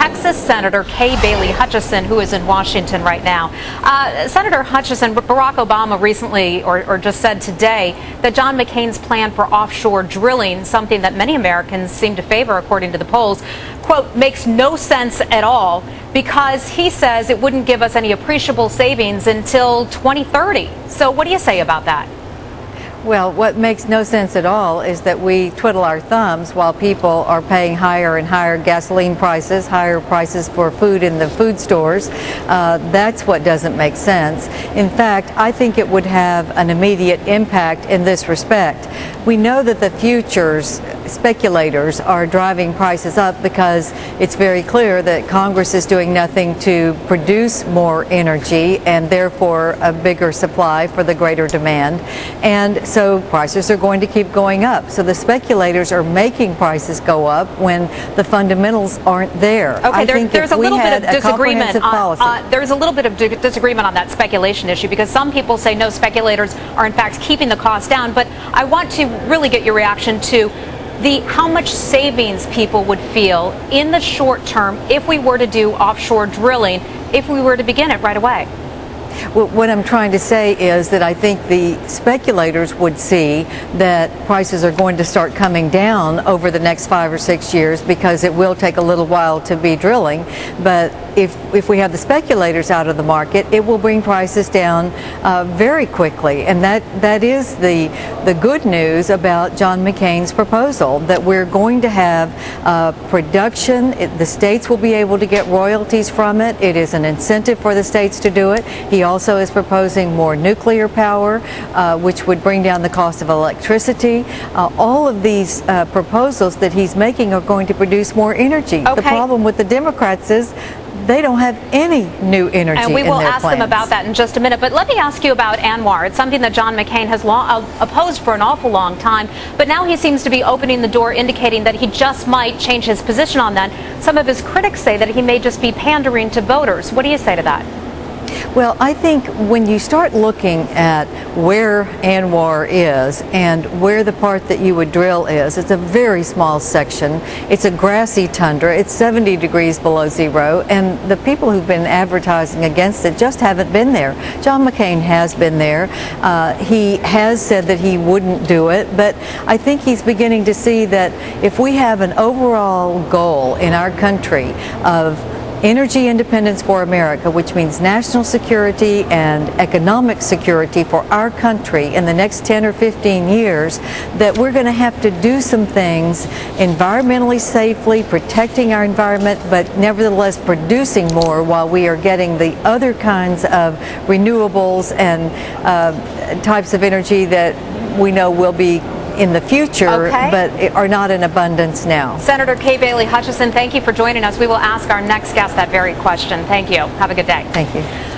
Texas Senator Kay Bailey Hutchison, who is in Washington right now. Senator Hutchison, Barack Obama recently, or just said today, that John McCain's plan for offshore drilling, something that many Americans seem to favor according to the polls, quote, makes no sense at all because he says it wouldn't give us any appreciable savings until 2030. So what do you say about that? Well, what makes no sense at all is that we twiddle our thumbs while people are paying higher and higher gasoline prices, higher prices for food in the food stores. That's what doesn't make sense. In fact, I think it would have an immediate impact in this respect. We know that the futures speculators are driving prices up because it's very clear that Congress is doing nothing to produce more energy and therefore a bigger supply for the greater demand. And so prices are going to keep going up. So the speculators are making prices go up when the fundamentals aren't there. Okay, there's a little bit of disagreement there's a little bit of disagreement on that speculation issue because some people say no, speculators are in fact keeping the cost down. But I want to really get your reaction to how much savings people would feel in the short term if we were to do offshore drilling, if we were to begin it right away. Well, what I'm trying to say is that I think the speculators would see that prices are going to start coming down over the next 5 or 6 years because it will take a little while to be drilling. But if we have the speculators out of the market, it will bring prices down very quickly. And that is the good news about John McCain's proposal, that we're going to have production. The states will be able to get royalties from it. It is an incentive for the states to do it. He also is proposing more nuclear power, which would bring down the cost of electricity. All of these proposals that he's making are going to produce more energy. Okay. The problem with the Democrats is they don't have any new energy in their plans. And we will ask them about that in just a minute. But let me ask you about ANWR. It's something that John McCain has opposed for an awful long time. But now he seems to be opening the door, indicating that he just might change his position on that. Some of his critics say that he may just be pandering to voters. What do you say to that? Well, I think when you start looking at where ANWR is and where the part that you would drill is, it's a very small section. It's a grassy tundra. It's 70 degrees below zero, and the people who've been advertising against it just haven't been there. John McCain has been there. He has said that he wouldn't do it, but I think he's beginning to see that if we have an overall goal in our country of energy independence for America, which means national security and economic security for our country in the next 10 or 15 years, that we're going to have to do some things environmentally safely, protecting our environment, but nevertheless producing more while we are getting the other kinds of renewables and types of energy that we know will be in the future, but are not in abundance now. Senator Kay Bailey Hutchison, thank you for joining us. We will ask our next guest that very question. Thank you. Have a good day. Thank you.